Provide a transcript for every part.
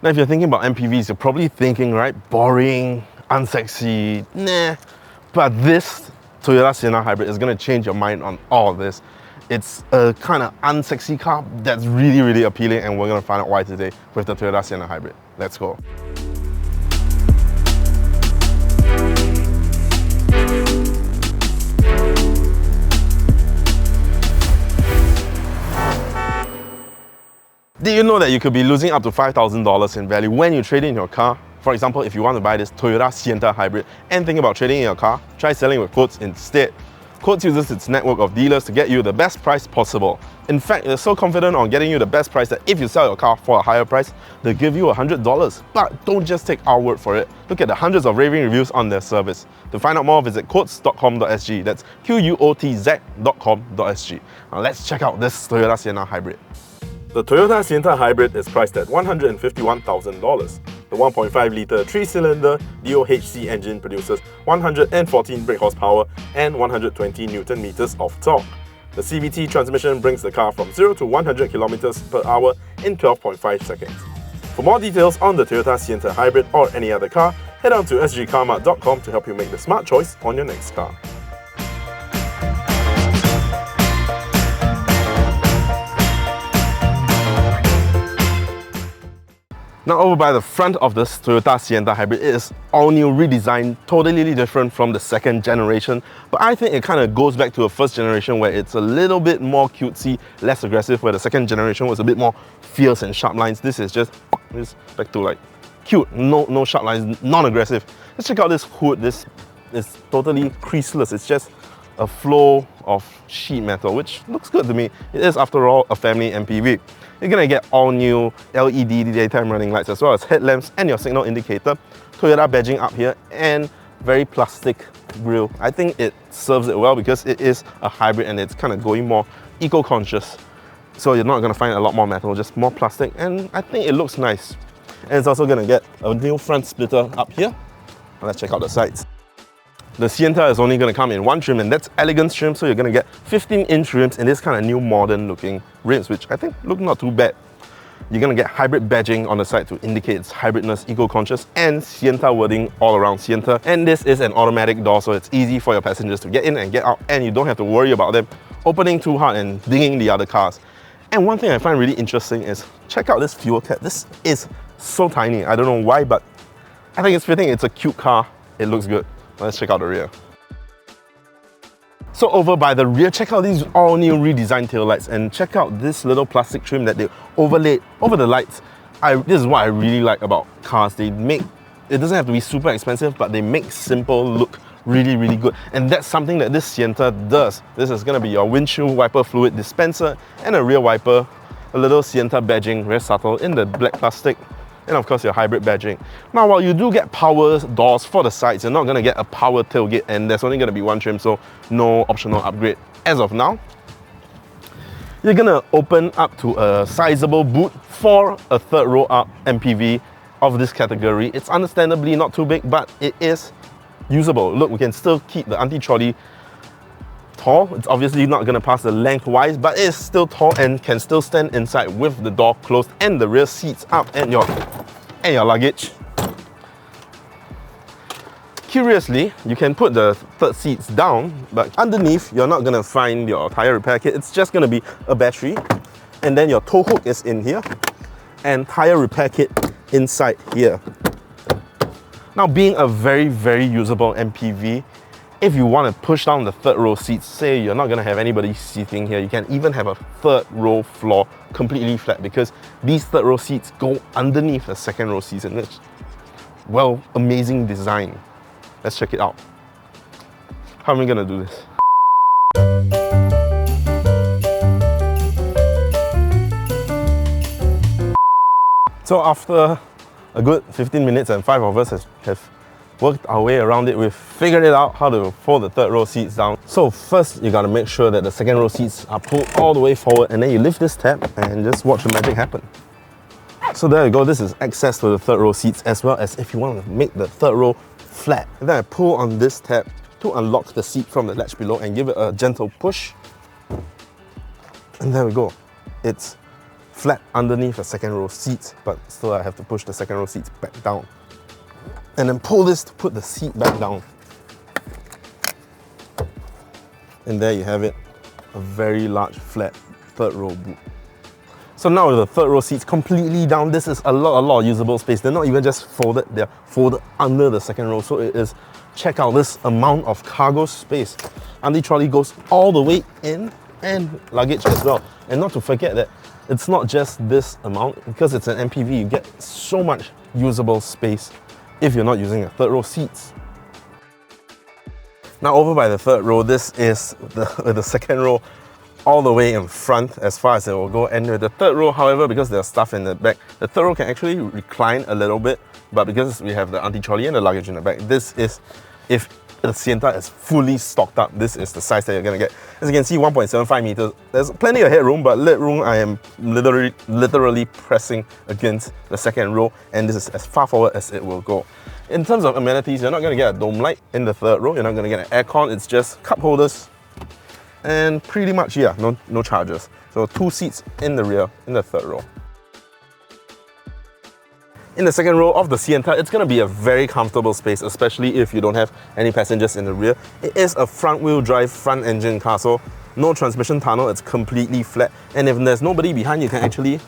Now, if you're thinking about MPVs, you're probably thinking, right, boring, unsexy, nah. But this Toyota Sienta Hybrid is going to change your mind on all of this. It's a kind of unsexy car that's really, really appealing, and we're going to find out why today with the Toyota Sienta Hybrid. Let's go. Did you know that you could be losing up to $5,000 in value when you trade in your car? For example, if you want to buy this Toyota Sienta Hybrid and think about trading in your car, try selling with Quotz instead. Quotz uses its network of dealers to get you the best price possible. In fact, they're so confident on getting you the best price that if you sell your car for a higher price, they'll give you $100. But don't just take our word for it. Look at the hundreds of raving reviews on their service. To find out more, visit quotz.com.sg. That's quotz.com.sg. Now let's check out this Toyota Sienta Hybrid. The Toyota Sienta Hybrid is priced at $151,000. The 1.5-litre 3-cylinder DOHC engine produces 114 brake horsepower and 120 Nm of torque. The CVT transmission brings the car from 0 to 100 km per hour in 12.5 seconds. For more details on the Toyota Sienta Hybrid or any other car, head on to Sgcarmart.com to help you make the smart choice on your next car. Now, over by the front of this Toyota Sienta Hybrid, it is all new, redesigned, totally different from the second generation. But I think it kind of goes back to a first generation where it's a little bit more cutesy, less aggressive, where the second generation was a bit more fierce and sharp lines. This is just back to like cute, no sharp lines, non-aggressive. Let's check out this hood. This is totally creaseless. It's just a flow of sheet metal, which looks good to me. It is, after all, a family MPV. You're gonna get all new LED daytime running lights as well as headlamps and your signal indicator, Toyota badging up here, and very plastic grille. I think it serves it well because it is a hybrid and it's kind of going more eco-conscious. So you're not gonna find a lot more metal, just more plastic, and I think it looks nice. And it's also gonna get a new front splitter up here. Let's check out the sides. The Sienta is only going to come in one trim, and that's Elegance trim, so you're going to get 15-inch rims in this kind of new modern looking rims, which I think look not too bad. You're going to get hybrid badging on the side to indicate its hybridness, eco-conscious, and Sienta wording all around Sienta. And this is an automatic door, so it's easy for your passengers to get in and get out, and you don't have to worry about them opening too hard and dinging the other cars. And one thing I find really interesting is, check out this fuel cap. This is so tiny. I don't know why, but I think it's fitting. It's a cute car. It looks good. Let's check out the rear. So over by the rear, check out these all new redesigned taillights, and check out this little plastic trim that they overlaid over the lights. This is what I really like about cars. It doesn't have to be super expensive, but they make simple look really good. And that's something that this Sienta does. This is gonna be your windshield wiper fluid dispenser and a rear wiper, a little Sienta badging, very subtle in the black plastic, and of course your hybrid badging. Now, while you do get power doors for the sides, you're not going to get a power tailgate, and there's only going to be one trim, so no optional upgrade as of now. You're going to open up to a sizable boot for a third row up MPV of this category. It's understandably not too big, but it is usable. Look, we can still keep the anti-trolley tall. It's obviously not going to pass the lengthwise, but it's still tall and can still stand inside with the door closed and the rear seats up and your luggage. Curiously, you can put the third seats down, but underneath you're not going to find your tire repair kit. It's just going to be a battery, and then your tow hook is in here and tire repair kit inside here. Now, being a very usable MPV, if you want to push down the third row seats, say you're not going to have anybody seating here, you can even have a third row floor completely flat, because these third row seats go underneath the second row seats, and it's, well, amazing design. Let's check it out. How am I going to do this? So after a good 15 minutes and 5 of us have worked our way around it, we've figured it out how to fold the third row seats down. So first, you gotta make sure that the second row seats are pulled all the way forward, and then you lift this tab and just watch the magic happen. So there you go, this is access to the third row seats, as well as if you want to make the third row flat. And then I pull on this tab to unlock the seat from the latch below and give it a gentle push. And there we go. It's flat underneath the second row seats, but still I have to push the second row seats back down. And then pull this to put the seat back down. And there you have it, a very large flat third row boot. So now with the third row seats completely down, this is a lot of usable space. They're not even just folded, they're folded under the second row. So it is, check out this amount of cargo space. And the trolley goes all the way in, and luggage as well. And not to forget that it's not just this amount, because it's an MPV, you get so much usable space if you're not using a third row seats. Now over by the third row, this is the second row all the way in front as far as it will go. And with the third row, however, because there's stuff in the back, the third row can actually recline a little bit, but because we have the anti-trolley and the luggage in the back, this is, if the Sienta is fully stocked up, this is the size that you're gonna get. As you can see, 1.75 meters. There's plenty of headroom, but leg room, I am literally pressing against the second row, and this is as far forward as it will go. In terms of amenities, you're not gonna get a dome light in the third row. You're not gonna get an aircon. It's just cup holders, and pretty much, yeah, no chargers. So 2 seats in the rear in the third row. In the second row of the Sienta, it's going to be a very comfortable space, especially if you don't have any passengers in the rear. It is a front-wheel drive, front-engine car, so no transmission tunnel, it's completely flat. And if there's nobody behind, you can actually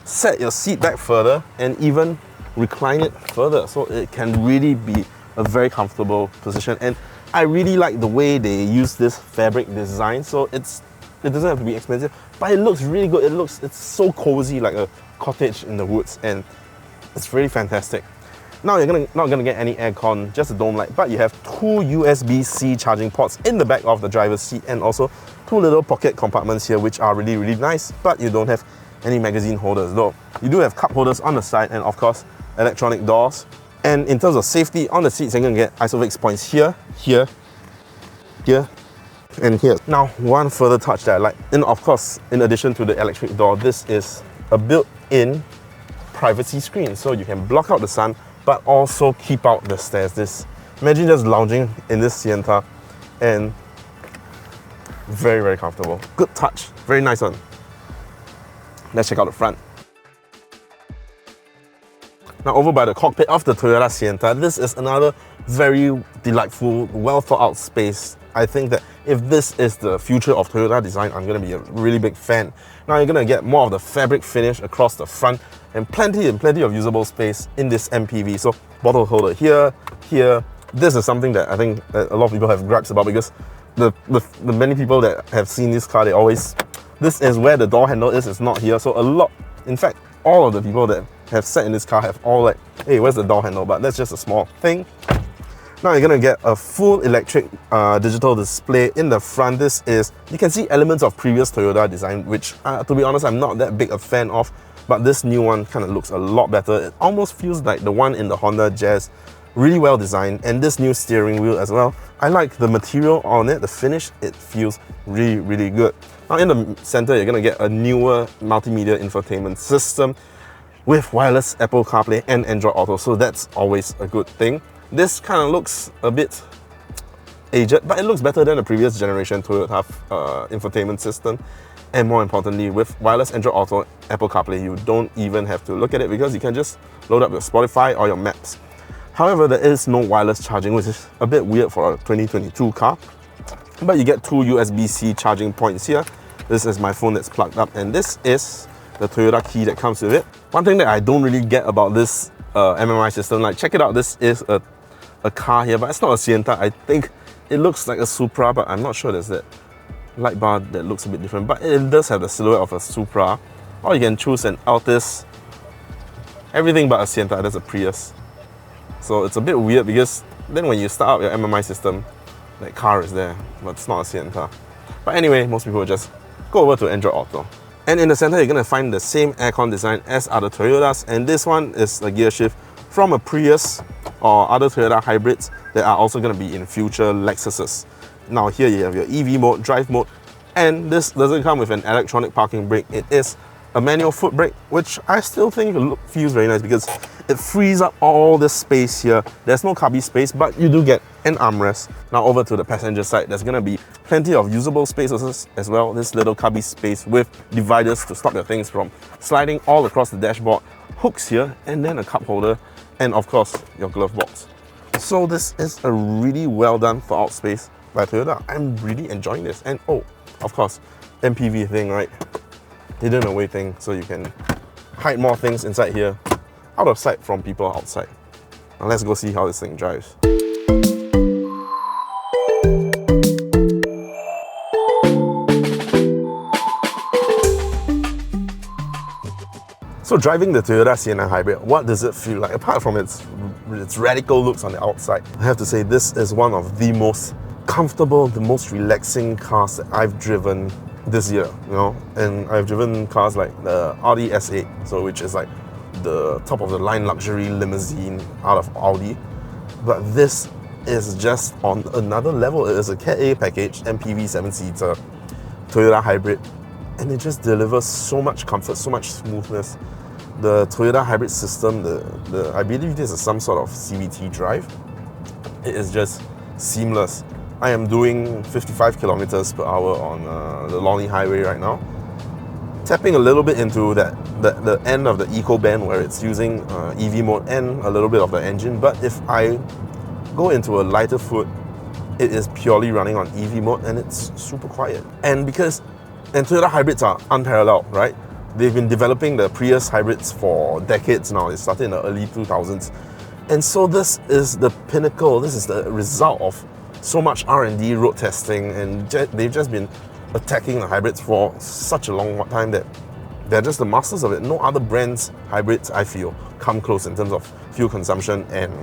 set your seat back further and even recline it further. So it can really be a very comfortable position. And I really like the way they use this fabric design, so it doesn't have to be expensive, but it looks really good. It's so cozy, like a cottage in the woods, and it's really fantastic. Now you're not gonna get any aircon, just a dome light, but you have 2 USB-C charging ports in the back of the driver's seat, and also 2 little pocket compartments here, which are really nice, but you don't have any magazine holders though. You do have cup holders on the side, and of course, electronic doors. And in terms of safety, on the seats, you're gonna get ISOFIX points here, here, here, and here. Now, one further touch that I like, and of course, in addition to the electric door, this is a built-in privacy screen, so you can block out the sun but also keep out the stairs. Imagine just lounging in this Sienta, and very comfortable. Good touch, very nice one. Let's check out the front. Now over by the cockpit of the Toyota Sienta, this is another very delightful, well thought out space. I think that if this is the future of Toyota design, I'm going to be a really big fan. Now you're going to get more of the fabric finish across the front, and plenty of usable space in this MPV. So bottle holder here, here. This is something that I think that a lot of people have gripes about, because the many people that have seen this car, they always, this is where the door handle is, it's not here. So a lot, in fact, all of the people that have sat in this car have all like, hey, where's the door handle? But that's just a small thing. Now you're gonna get a full electric digital display in the front. This is, you can see elements of previous Toyota design, which to be honest, I'm not that big a fan of, but this new one kind of looks a lot better. It almost feels like the one in the Honda Jazz. Really well designed, and this new steering wheel as well. I like the material on it, the finish, it feels really good. Now in the center, you're gonna get a newer multimedia infotainment system with wireless Apple CarPlay and Android Auto, so that's always a good thing. This kind of looks a bit aged, but it looks better than the previous generation Toyota infotainment system. And more importantly, with wireless Android Auto, Apple CarPlay, you don't even have to look at it, because you can just load up your Spotify or your Maps. However, there is no wireless charging, which is a bit weird for a 2022 car. But you get 2 USB-C charging points here. This is my phone that's plugged up, and this is the Toyota key that comes with it. One thing that I don't really get about this MMI system, like check it out, this is a car here, but it's not a Sienta. I think it looks like a Supra, but I'm not sure there's that light bar that looks a bit different, but it does have the silhouette of a Supra. Or you can choose an Altis, everything but a Sienta. That's a Prius. So it's a bit weird, because then when you start up your MMI system, that car is there, but it's not a Sienta. But anyway, most people will just go over to Android Auto. And in the center, you're going to find the same aircon design as other Toyotas, and this one is a gear shift from a Prius or other Toyota hybrids that are also going to be in future Lexuses. Now here you have your EV mode, drive mode, and this doesn't come with an electronic parking brake. It is a manual foot brake, which I still think feels very nice, because it frees up all this space here. There's no cubby space, but you do get an armrest. Now over to the passenger side, there's going to be Plenty of usable spaces as well. This little cubby space with dividers to stop your things from sliding all across the dashboard. Hooks here, and then a cup holder, and of course, your glove box. So this is a really well done thought out space by Toyota. I'm really enjoying this. And oh, of course, MPV thing, right? Hidden away thing, so you can hide more things inside here, out of sight from people outside. Now let's go see how this thing drives. So driving the Toyota Sienta Hybrid, what does it feel like? Apart from its radical looks on the outside, I have to say this is one of the most comfortable, the most relaxing cars that I've driven this year, you know. And I've driven cars like the Audi S8, so which is like the top of the line luxury limousine out of Audi. But this is just on another level. It is a Cat A package, MPV 7-seater, Toyota Hybrid, and it just delivers so much comfort, so much smoothness. The Toyota Hybrid system, I believe this is some sort of CVT drive. It is just seamless. I am doing 55 kilometers per hour on the Lonely Highway right now. Tapping a little bit into the end of the eco band where it's using EV mode and a little bit of the engine. But if I go into a lighter foot, it is purely running on EV mode and it's super quiet. And Toyota hybrids are unparalleled, right? They've been developing the Prius hybrids for decades now. It started in the early 2000s. And so this is the pinnacle, this is the result of so much R&D, road testing, and they've just been attacking the hybrids for such a long time that they're just the masters of it. No other brands hybrids, I feel, come close in terms of fuel consumption and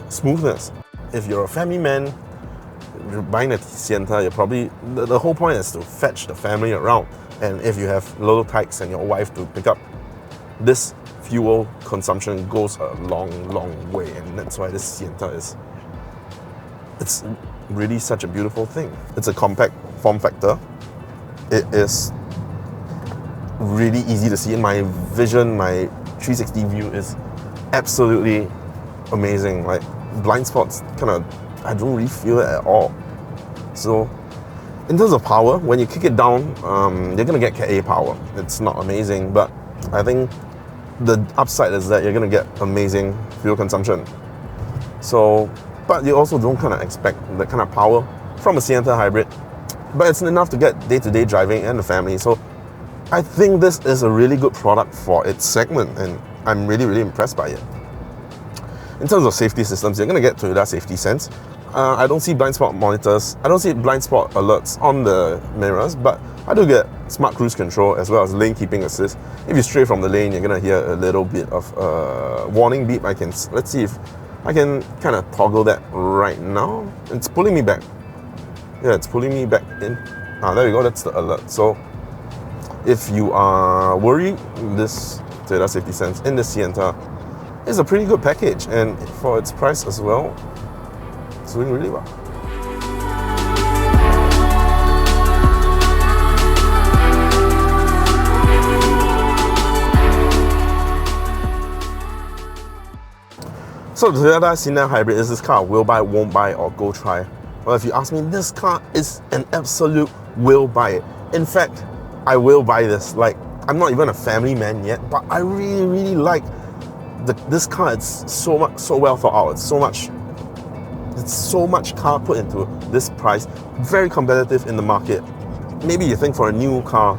smoothness. If you're a family man, you're buying a Sienta, you're probably, the whole point is to fetch the family around. And if you have little tykes and your wife to pick up, this fuel consumption goes a long, long way. And that's why this Sienta it's really such a beautiful thing. It's a compact form factor. It is really easy to see. In my vision, my 360 view is absolutely amazing. Like blind spots, I don't really feel it at all. So in terms of power, when you kick it down, you're gonna get Cat A power. It's not amazing, but I think the upside is that you're gonna get amazing fuel consumption. So, but you also don't expect that kind of power from a Sienta hybrid, but it's enough to get day-to-day driving and the family. So I think this is a really good product for its segment, and I'm really, really impressed by it. In terms of safety systems, you're gonna get Toyota Safety Sense. I don't see blind spot monitors. I don't see blind spot alerts on the mirrors, but I do get smart cruise control as well as lane keeping assist. If you stray from the lane, you're gonna hear a little bit of a warning beep. Let's see if I can toggle that right now. It's pulling me back. Yeah, it's pulling me back in. There you go, that's the alert. So if you are worried, this Toyota Safety Sense in the Sienta is a pretty good package, and for its price as well, it's doing really well. So the Toyota Sienta Hybrid, is this car will buy, won't buy, or go try? Well, if you ask me, this car is an absolute will buy it. In fact, I will buy this. Like, I'm not even a family man yet, but I really, really like this car. It's so well thought out. It's so much car put into this price. Very competitive in the market. Maybe you think for a new car,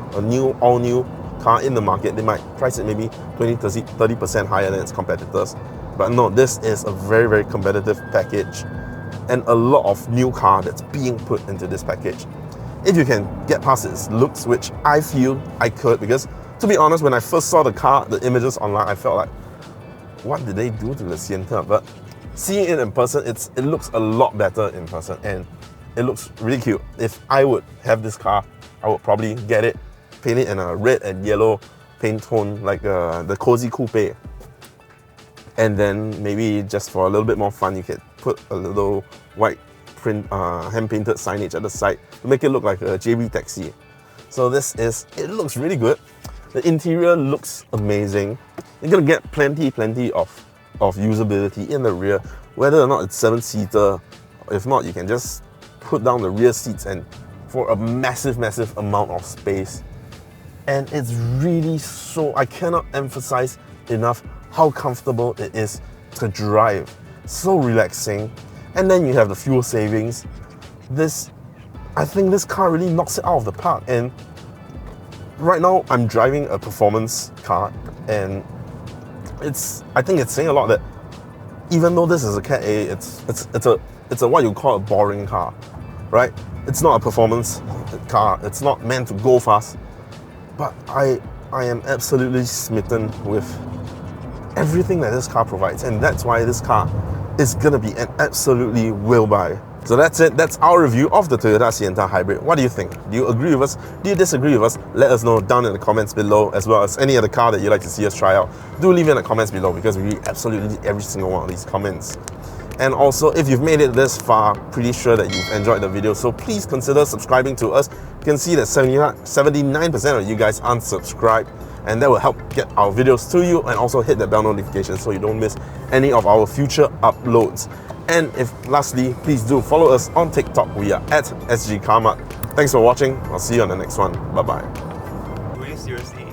all new car in the market, they might price it maybe 20-30% higher than its competitors. But no, this is a very, very competitive package, and a lot of new car that's being put into this package. If you can get past its looks, which I feel I could, because to be honest, when I first saw the car, the images online, I felt like, what did they do to the Sienta? But seeing it in person, it looks a lot better in person, and it looks really cute. If I would have this car, I would probably get it, paint it in a red and yellow paint tone, like the Cozy Coupe. And then maybe just for a little bit more fun, you could put a little white print, hand-painted signage at the side to make it look like a JB taxi. So it looks really good. The interior looks amazing. You're gonna get plenty of usability in the rear, whether or not it's 7-seater. If not, you can just put down the rear seats and for a massive amount of space. And it's really so, I cannot emphasize enough how comfortable it is to drive. So relaxing. And then you have the fuel savings. I think this car really knocks it out of the park. And right now I'm driving a performance car, and I think it's saying a lot that even though this is a Cat A, it's a what you call a boring car, right? It's not a performance car. It's not meant to go fast. But I am absolutely smitten with everything that this car provides, and that's why this car is gonna be an absolutely will buy. So that's it. That's our review of the Toyota Sienta Hybrid. What do you think? Do you agree with us? Do you disagree with us? Let us know down in the comments below, as well as any other car that you'd like to see us try out. Do leave it in the comments below, because we read absolutely every single one of these comments. And also, if you've made it this far, pretty sure that you've enjoyed the video, so please consider subscribing to us. You can see that 79% of you guys unsubscribed, and that will help get our videos to you, and also hit the bell notification so you don't miss any of our future uploads. And lastly, please do follow us on TikTok. We are at Sgcarmart. Thanks for watching. I'll see you on the next one. Bye bye. Will you seriously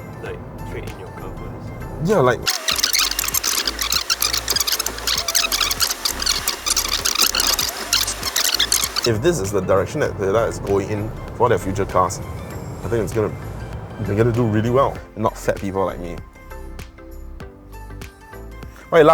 trade in your car first? Yeah, if this is the direction that Toyota is going in for their future cars, I think they're gonna do really well. Not fat people like me. Why you laugh?